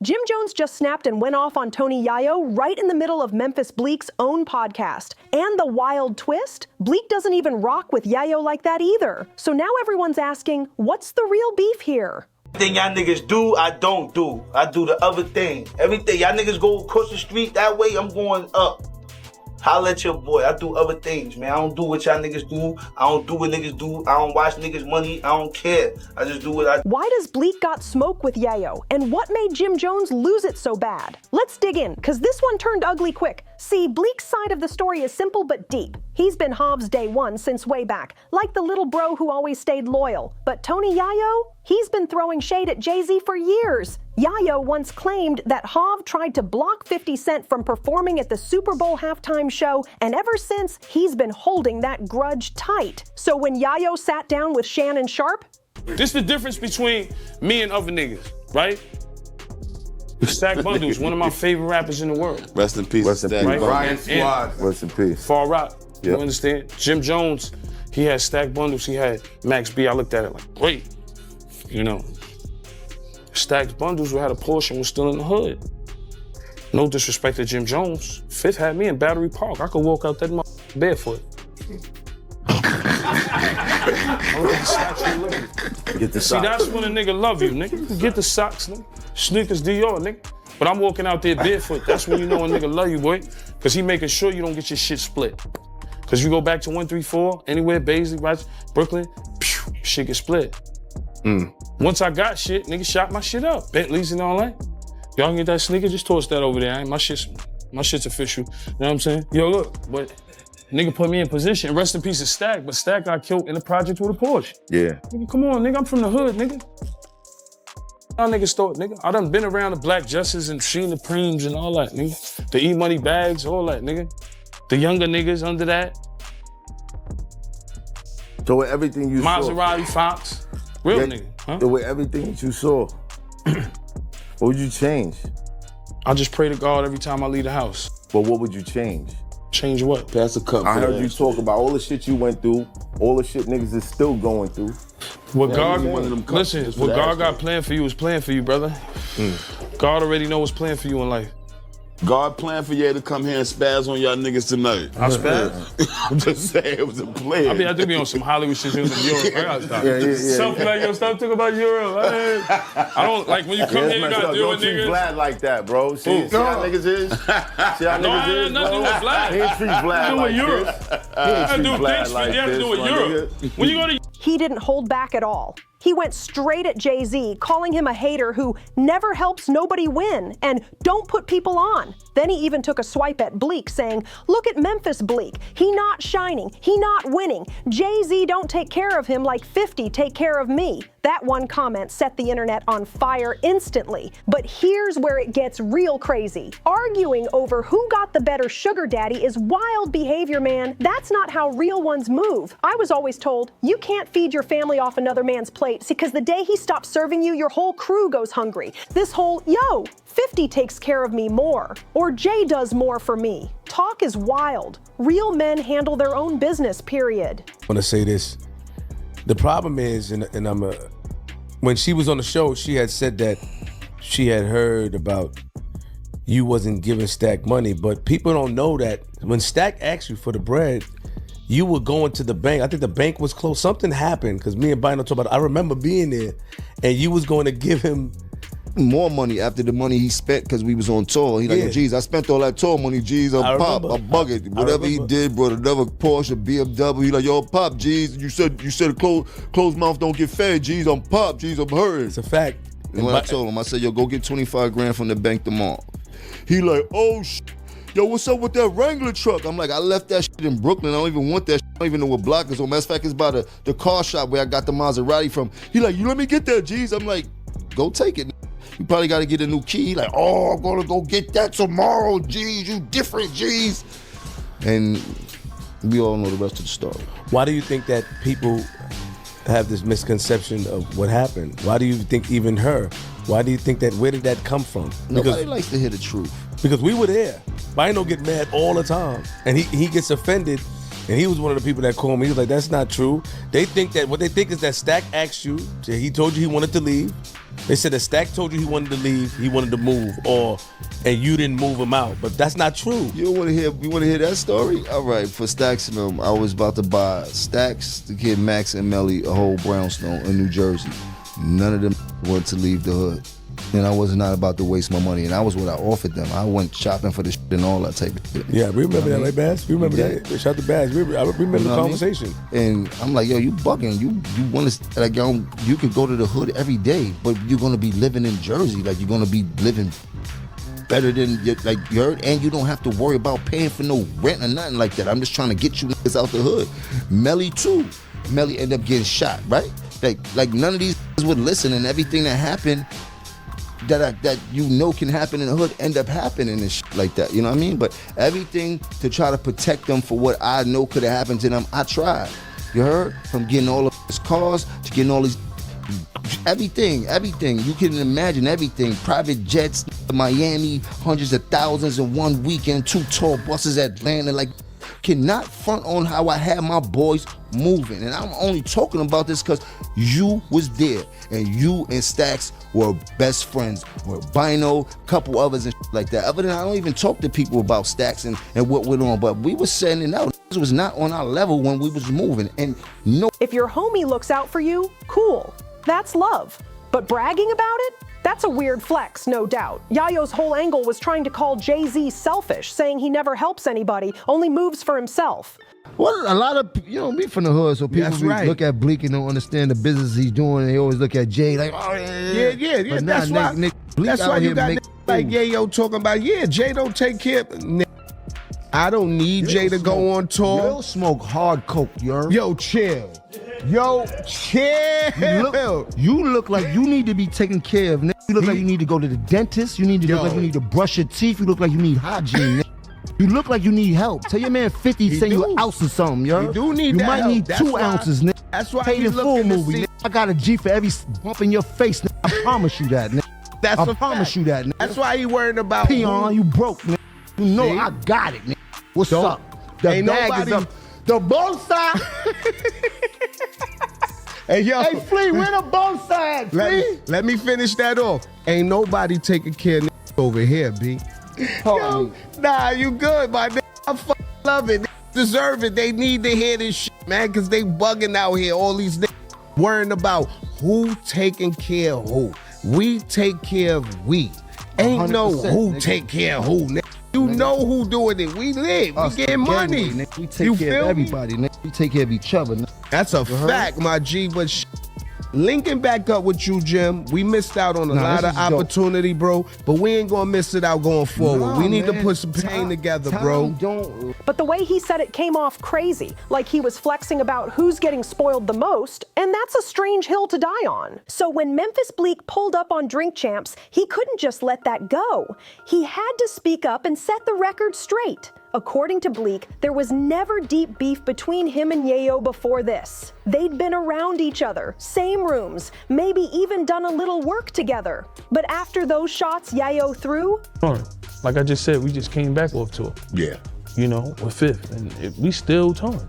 Jim Jones just snapped and went off on Tony Yayo right in the middle of Memphis Bleek's own podcast. And the wild twist? Bleek doesn't even rock with Yayo like that either. So now everyone's asking, what's the real beef here? Everything y'all niggas do, I don't do. I do the other thing. Everything y'all niggas go across the street that way, I'm going up. Holla at your boy. I do other things, man. I don't do what y'all niggas do. I don't do what niggas do. I don't watch niggas' money. I don't care. I just do what I do. Why does Bleek got smoke with Yayo? And what made Jim Jones lose it so bad? Let's dig in, because this one turned ugly quick. See, Bleek's side of the story is simple but deep. He's been Hov's day one since way back, like the little bro who always stayed loyal. But Tony Yayo? He's been throwing shade at Jay-Z for years. Yayo once claimed that Hov tried to block 50 Cent from performing at the Super Bowl halftime show, and ever since, he's been holding that grudge tight. So when Yayo sat down with Shannon Sharpe, this the difference between me and other niggas, right? Stack Bundles, one of my favorite rappers in the world. Rest in peace, Rest in Stack. peace, Ryan Squad. Rest in peace. Far Rock, Yep. you understand? Jim Jones, he had Stack Bundles, he had Max B. I looked at it like, great, you know. Stack's Bundles had a portion was still in the hood. No disrespect to Jim Jones. Fifth had me in Battery Park. I could walk out that barefoot. Get the See, socks. that's when a nigga love you, nigga. Get the socks, nigga. Sneakers Dior, nigga. But I'm walking out there barefoot. That's when you know a nigga love you, boy. Cause he making sure you don't get your shit split. Cause you go back to 134, anywhere, Baisley, right, Brooklyn, pew, shit get split. Once I got shit, nigga shot my shit up. Bentleys and all that. Y'all can get that sneaker, just toss that over there. My shit's official. You know what I'm saying? Yo, look, but nigga put me in position. Rest in peace of Stack, but Stack got killed in the project with a Porsche. Yeah. Nigga, come on, nigga, I'm from the hood, nigga. Y'all niggas thought, nigga. I done been around the Black Justice and seen the Preems and all that, nigga. The E-Money bags, all that, nigga. The younger niggas under that. So with everything you Maserati Fox. Real nigga, huh? So with everything that you saw, what would you change? I just pray to God every time I leave the house. But what would you change? Change what? Pass the cup. I heard you talk about all the shit you went through, all the shit niggas is still going through. What Yeah, God, one of them cups listen, just for what the God ass got planned for you is planned for you, brother. God already know what's planned for you in life. God planned for you to come here and spaz on y'all niggas tonight. I spaz? I'm just saying it was a plan. I mean, I do be on some Hollywood shit in Europe. I gotta stop. Yeah. Something like, yo, stop talking about Europe. I don't, like, when you come here, you gotta deal Don't with treat niggas. Vlad like that, bro. See how niggas is? See how No, I niggas had is, nothing to do bro? with Vlad. He ain't treat Vlad do with like Europe. this. He ain't I treat do Vlad things, like you have to this, do with my Europe. nigga. When you go to he didn't hold back at all. He went straight at Jay-Z, calling him a hater who never helps nobody win and don't put people on. Then he even took a swipe at Bleek, saying, look at Memphis Bleek. He not shining. He not winning. Jay-Z don't take care of him like 50 take care of me. That one comment set the internet on fire instantly. But here's where it gets real crazy. Arguing over who got the better sugar daddy is wild behavior, man. That's not how real ones move. I was always told, you can't feed your family off another man's plate because the day he stops serving you, your whole crew goes hungry. This whole, yo, 50 takes care of me more, or Jay does more for me. Talk is wild. Real men handle their own business, period. I want to say this. The problem is, when she was on the show, she had said that she had heard about you wasn't giving Stack money, but people don't know that when Stack asked you for the bread, you were going to the bank. I think the bank was closed. Something happened, because me and Bino talked about it. I remember being there, and you was going to give him more money after the money he spent because we was on tour. He like, Yeah. geez, I spent all that tour money, geez, I on Pop, remember. I bug it. Whatever he did, brought another Porsche, BMW. He like, yo, Pop, geez, you said a closed mouth don't get fed, geez, I'm Pop, geez, I'm hurting. It's a fact. And when I told him, I said, yo, go get 25 grand from the bank tomorrow. He like, oh, yo, what's up with that Wrangler truck? I'm like, I left that shit in Brooklyn. I don't even want that shit. I don't even know what block it's on. Matter of fact, it's by the car shop where I got the Maserati from. He like, you let me get that, geez. I'm like, go take it. You probably got to get a new key. He like, oh, I'm going to go get that tomorrow, geez. You different, geez. And we all know the rest of the story. Why do you think that people have this misconception of what happened? Why do you think even her? Why do you think that, where did that come from? Nobody likes to hear the truth. Because we were there. Bino get mad all the time. And he gets offended And he was one of the people that called me. He was like, that's not true. They think that, what they think is that Stack asked you, he told you he wanted to leave. They said that Stack told you he wanted to leave, he wanted to move, and you didn't move him out. But that's not true. You want to hear that story? All right, for Stacks and them, I was about to buy Stacks, the kid Max and Melly, a whole brownstone in New Jersey. None of them wanted to leave the hood. And I was not about to waste my money. And that was what I offered them. I went shopping for the shit and all that type of shit. Yeah, we remember that, right, Bass? We remember that. Shout out to Bass. I remember the conversation. And I'm like, yo, you bugging. You want to, like, yo, you could go to the hood every day, but you're going to be living in Jersey. Like, you're going to be living better than, like, you heard? And you don't have to worry about paying for no rent or nothing like that. I'm just trying to get you niggas out the hood. Melly, too. Melly ended up getting shot, right? Like none of these would listen, and everything that happened that you know can happen in the hood end up happening and shit like that. You know what I mean? But everything to try to protect them for what I know could have happened to them, I tried. You heard? From getting all of his cars to getting all these everything. You can imagine everything. Private jets, Miami, hundreds of thousands in one weekend, 2 tour buses, Atlanta, like. Cannot front on how I had my boys moving. And I'm only talking about this because you was there. And you and Stacks were best friends. Were Bino, couple others and shit like that. Other than I don't even talk to people about Stacks and what went on. But we was setting it out. It was not on our level when we was moving. And no. If your homie looks out for you, cool. That's love. But bragging about it? That's a weird flex, no doubt. Yayo's whole angle was trying to call Jay-Z selfish, saying he never helps anybody, only moves for himself. Well, a lot of, me from the hood, so people look at Bleek and don't understand the business he's doing. They always look at Jay like, oh, yeah. But that's why, that's why you got like Yayo talking about, Jay don't take care of I don't need Jay to go on tour. Yo, smoke hard coke, Yo, chill. You look like you need to be taken care of. You look like you need to go to the dentist. You need to look like you need to brush your teeth. You look like you need hygiene. You look like you need help. Tell your man 50 send you an ounce or something, You do need that might help. need 2 ounces, nigga. That's why Pay the full movie. I got a G for every bump in your face, nigga. I promise you that, nigga. I promise you that, nigga. That's why he worried about Peon, you broke, nigga. You know See? I got it, nigga. What's up? The ain't bag nobody, is up. The bolsa. Hey, yo. Hey, Flea, where the bolsa at, Flea? Let me finish that off. Ain't nobody taking care of over here, B. Yo, nah, you good, my nigga. I fucking love it. They deserve it. They need to hear this shit, man, because they bugging out here. All these niggas worrying about who taking care of who. We take care of we. Ain't no who nigga. Take care of who, nigga. You know who doing it. We live. We getting money. Nigga. We take care of everybody, nigga. We take care of each other, nigga. That's a fact, my G. But linking back up with you, Jim, we missed out on a lot of opportunity, bro. But we ain't gonna miss it out going forward. We need to put some pain together, bro. But the way he said it came off crazy, like he was flexing about who's getting spoiled the most, and that's a strange hill to die on. So when Memphis Bleek pulled up on Drink Champs, he couldn't just let that go. He had to speak up and set the record straight. According to Bleek, there was never deep beef between him and Yayo before this. They'd been around each other, same rooms, maybe even done a little work together. But after those shots Yayo threw, like I just said, we just came back off tour. Yeah. With Fifth, and we still touring,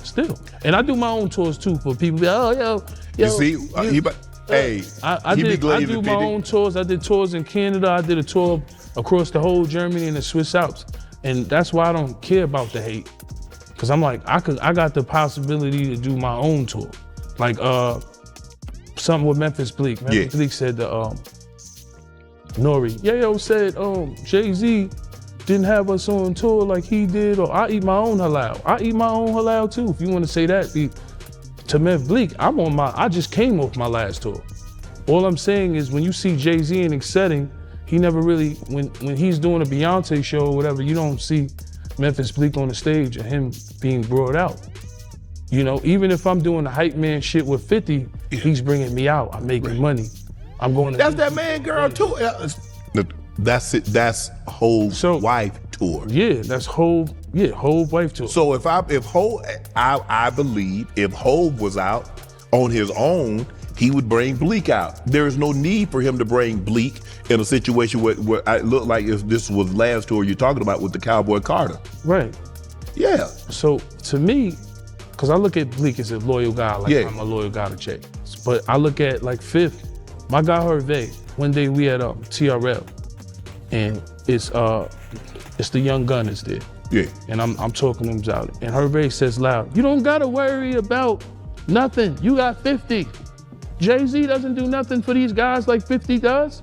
still. And I do my own tours too for people. Yo. You see, I do my own tours. I did tours in Canada. I did a tour across the whole Germany and the Swiss Alps. And that's why I don't care about the hate. Cause I'm like, I got the possibility to do my own tour. Like something with Memphis Bleek. Memphis Bleek said Nori. Yayo said Jay-Z didn't have us on tour like he did, or I eat my own halal. I eat my own halal too. If you want to say that, to Memphis Bleek, I just came off my last tour. All I'm saying is when you see Jay-Z in setting, he never really, when he's doing a Beyonce show or whatever, you don't see Memphis Bleek on the stage and him being brought out. Even if I'm doing the hype man shit with 50, he's bringing me out. I'm making money. I'm going to— That's that man girl too. That's it. That's Hov's wife tour. Yeah, that's Hov wife tour. So I believe if Hov was out on his own, he would bring Bleek out. There is no need for him to bring Bleek in a situation where it looked like if this was last tour you're talking about with the Cowboy Carter. Right. Yeah. So to me, because I look at Bleek as a loyal guy, like I'm a loyal guy to Jay. But I look at like Fifth, my guy Hervé, one day we had TRL, and it's the young Gunners there. Yeah. And I'm talking to him about it. And Hervé says loud, you don't gotta worry about nothing. You got 50. Jay-Z doesn't do nothing for these guys like 50 does.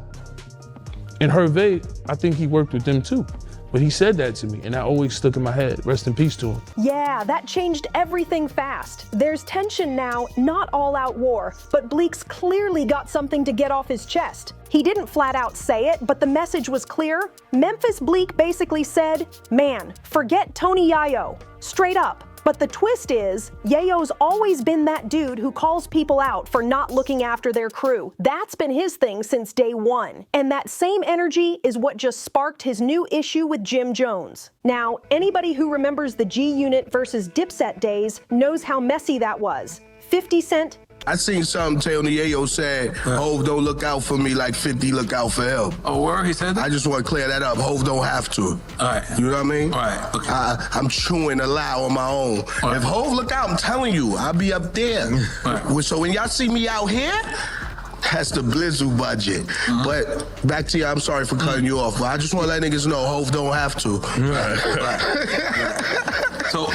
And Hervé, I think he worked with them too. But he said that to me, and that always stuck in my head. Rest in peace to him. Yeah, that changed everything fast. There's tension now, not all-out war, but Bleek's clearly got something to get off his chest. He didn't flat out say it, but the message was clear. Memphis Bleek basically said, man, forget Tony Yayo. Straight up. But the twist is, Yayo's always been that dude who calls people out for not looking after their crew. That's been his thing since day one. And that same energy is what just sparked his new issue with Jim Jones. Now, anybody who remembers the G-Unit versus Dipset days knows how messy that was. 50 Cent, I seen something Tony Yayo said, Hov don't look out for me like 50 look out for him. Oh, where he said that? I just want to clear that up. Hov don't have to. All right. You know what I mean? All right, okay. I'm chewing aloud on my own. All right. If Hov look out, I'm telling you, I'll be up there. Right. So when y'all see me out here, that's the Blizzle budget. But back to you, I'm sorry for cutting you off, but I just want to let niggas know Hov don't have to. Right. So,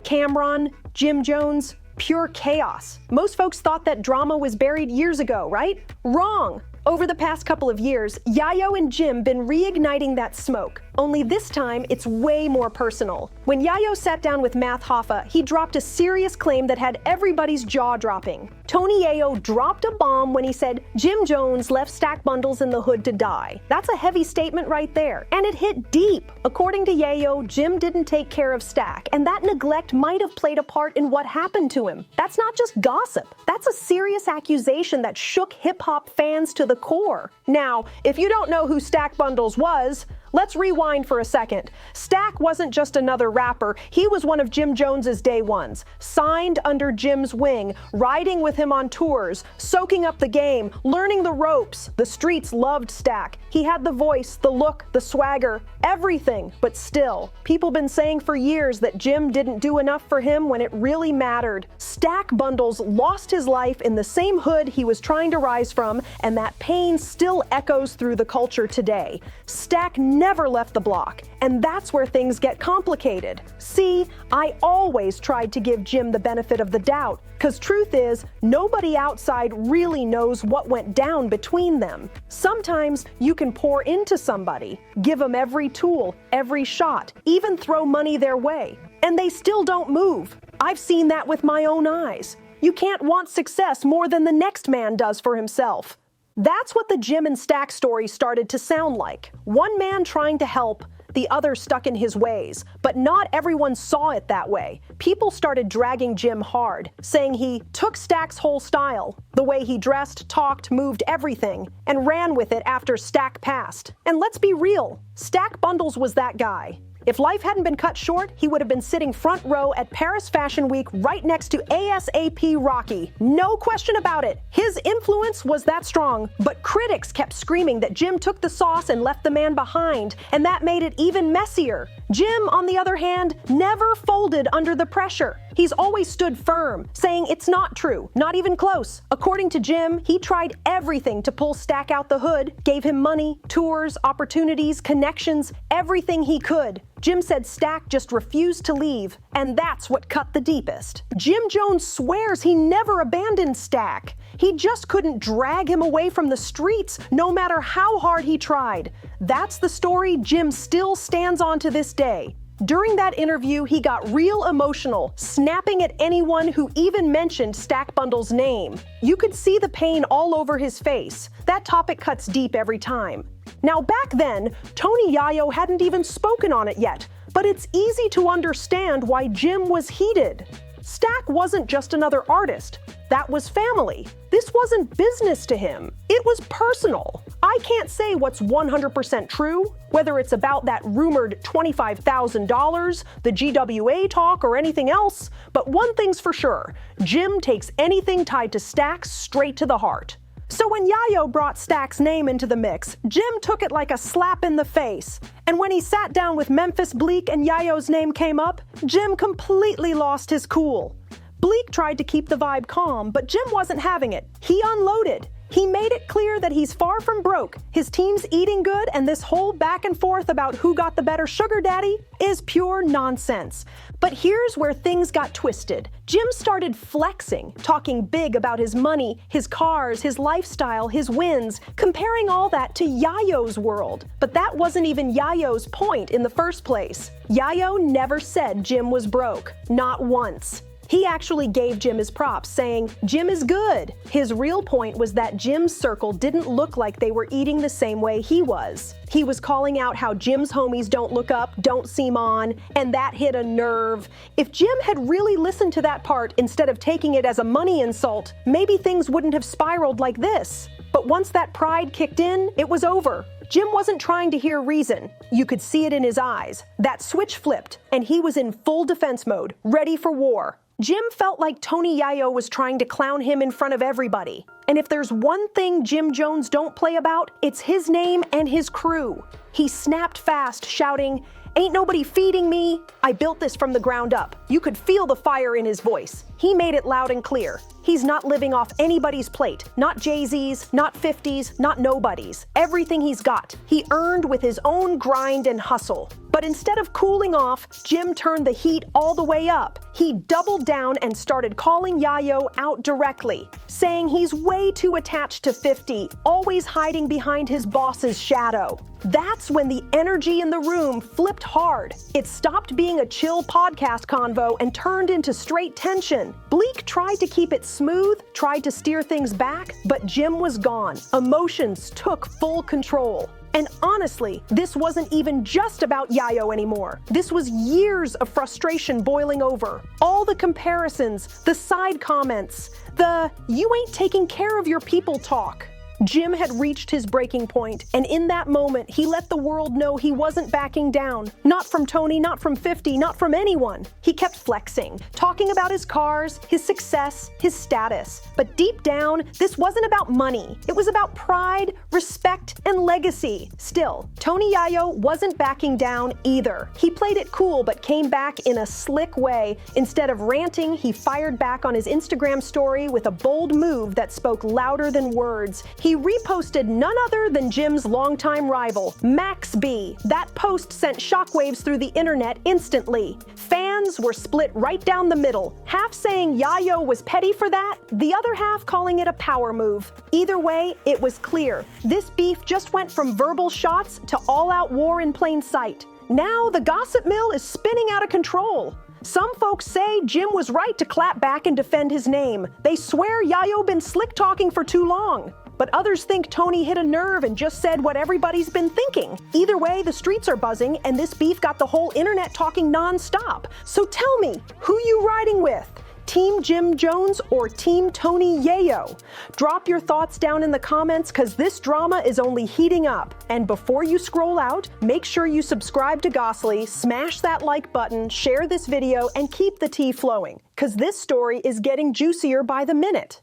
Cameron, Jim Jones, pure chaos. Most folks thought that drama was buried years ago, right? Wrong. Over the past couple of years, Yayo and Jim been reigniting that smoke. Only this time, it's way more personal. When Yayo sat down with Math Hoffa, he dropped a serious claim that had everybody's jaw dropping. Tony Yayo dropped a bomb when he said Jim Jones left Stack Bundles in the hood to die. That's a heavy statement right there, and it hit deep. According to Yayo, Jim didn't take care of Stack, and that neglect might have played a part in what happened to him. That's not just gossip. That's a serious accusation that shook hip-hop fans to the core. Now, if you don't know who Stack Bundles was, let's rewind for a second. Stack wasn't just another rapper. He was one of Jim Jones's day ones. Signed under Jim's wing, riding with him on tours, soaking up the game, learning the ropes. The streets loved Stack. He had the voice, the look, the swagger, everything. But still, people been saying for years that Jim didn't do enough for him when it really mattered. Stack Bundles lost his life in the same hood he was trying to rise from, and that pain still echoes through the culture today. Stack never left the block, and that's where things get complicated. See, I always tried to give Jim the benefit of the doubt, because truth is, nobody outside really knows what went down between them. Sometimes you can pour into somebody, give them every tool, every shot, even throw money their way, and they still don't move. I've seen that with my own eyes. You can't want success more than the next man does for himself. That's what the Jim and Stack story started to sound like. One man trying to help, the other stuck in his ways. But not everyone saw it that way. People started dragging Jim hard, saying he took Stack's whole style, the way he dressed, talked, moved, everything, and ran with it after Stack passed. And let's be real, Stack Bundles was that guy. If life hadn't been cut short, he would have been sitting front row at Paris Fashion Week right next to ASAP Rocky. No question about it. His influence was that strong, but critics kept screaming that Jim took the sauce and left the man behind, and that made it even messier. Jim, on the other hand, never folded under the pressure. He's always stood firm, saying it's not true, not even close. According to Jim, he tried everything to pull Stack out the hood, gave him money, tours, opportunities, connections, everything he could. Jim said Stack just refused to leave, and that's what cut the deepest. Jim Jones swears he never abandoned Stack. He just couldn't drag him away from the streets, no matter how hard he tried. That's the story Jim still stands on to this day. During that interview, he got real emotional, snapping at anyone who even mentioned Stack Bundles' name. You could see the pain all over his face. That topic cuts deep every time. Now back then, Tony Yayo hadn't even spoken on it yet, but it's easy to understand why Jim was heated. Stack wasn't just another artist. That was family. This wasn't business to him. It was personal. I can't say what's 100% true, whether it's about that rumored $25,000, the GWA talk, or anything else, but one thing's for sure, Jim takes anything tied to Stack straight to the heart. So when Yayo brought Stack's name into the mix, Jim took it like a slap in the face. And when he sat down with Memphis Bleek and Yayo's name came up, Jim completely lost his cool. Bleek tried to keep the vibe calm, but Jim wasn't having it. He unloaded. He made it clear that he's far from broke, his team's eating good, and this whole back and forth about who got the better sugar daddy is pure nonsense. But here's where things got twisted. Jim started flexing, talking big about his money, his cars, his lifestyle, his wins, comparing all that to Yayo's world. But that wasn't even Yayo's point in the first place. Yayo never said Jim was broke, not once. He actually gave Jim his props, saying, Jim is good. His real point was that Jim's circle didn't look like they were eating the same way he was. He was calling out how Jim's homies don't look up, don't seem on, and that hit a nerve. If Jim had really listened to that part instead of taking it as a money insult, maybe things wouldn't have spiraled like this. But once that pride kicked in, it was over. Jim wasn't trying to hear reason. You could see it in his eyes. That switch flipped, and he was in full defense mode, ready for war. Jim felt like Tony Yayo was trying to clown him in front of everybody. And if there's one thing Jim Jones don't play about, it's his name and his crew. He snapped fast, shouting, "Ain't nobody feeding me. I built this from the ground up." You could feel the fire in his voice. He made it loud and clear. He's not living off anybody's plate. Not Jay-Z's, not 50's, not nobody's. Everything he's got, he earned with his own grind and hustle. But instead of cooling off, Jim turned the heat all the way up. He doubled down and started calling Yayo out directly, saying he's way too attached to 50, always hiding behind his boss's shadow. That's when the energy in the room flipped hard. It stopped being a chill podcast convo and turned into straight tension. Bleek tried to keep it smooth, tried to steer things back, but Jim was gone. Emotions took full control. And honestly, this wasn't even just about Yayo anymore. This was years of frustration boiling over. All the comparisons, the side comments, the "you ain't taking care of your people" talk. Jim had reached his breaking point, and in that moment, he let the world know he wasn't backing down. Not from Tony, not from 50, not from anyone. He kept flexing, talking about his cars, his success, his status. But deep down, this wasn't about money. It was about pride, respect, and legacy. Still, Tony Yayo wasn't backing down either. He played it cool, but came back in a slick way. Instead of ranting, he fired back on his Instagram story with a bold move that spoke louder than words. He reposted none other than Jim's longtime rival, Max B. That post sent shockwaves through the internet instantly. Fans were split right down the middle, half saying Yayo was petty for that, the other half calling it a power move. Either way, it was clear. This beef just went from verbal shots to all-out war in plain sight. Now the gossip mill is spinning out of control. Some folks say Jim was right to clap back and defend his name. They swear Yayo been slick talking for too long. But others think Tony hit a nerve and just said what everybody's been thinking. Either way, the streets are buzzing, and this beef got the whole internet talking non-stop. So tell me, who you riding with? Team Jim Jones or Team Tony Yayo? Drop your thoughts down in the comments, because this drama is only heating up. And before you scroll out, make sure you subscribe to Gossly, smash that like button, share this video, and keep the tea flowing, because this story is getting juicier by the minute.